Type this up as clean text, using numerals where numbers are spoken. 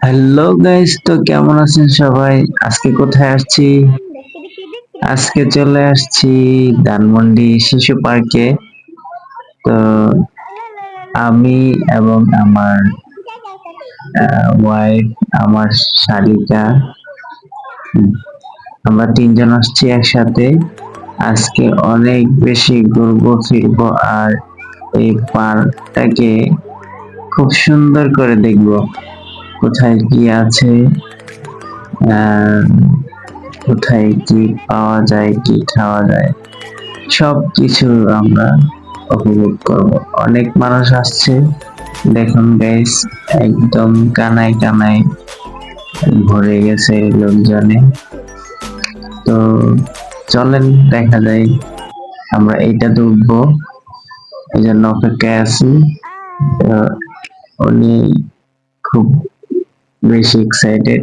Hello guys, তো কেমন আছেন সবাই? আজকে কোথায় আসছি? আজকে চলে আসছি ধানমন্ডি শিশু পার্কে। তো আমি এবং আমার ওয়াইফ, আমার শালিকা, আমরা তিনজন আসছি একসাথে। আজকে অনেক বেশি ঘুরবো ফিরবো আর এই পার্কটাকে খুব সুন্দর করে দেখবো। কোথায় কি আছে, আহ কোথায় কি পাওয়া যায়, কি খাওয়া যায়, সবকিছু আমরা উপভোগ করব। অনেক মানুষ আসছে, দেখুন গাইস, একদম কানায় কানায় ভরে গেছে লোকজনে। তো চলেন দেখা যায়, আমরা এইটাতে উঠবো, এই জন্য অপেক্ষায় আছি। তো উনি খুব বেশি এক্সাইটেড,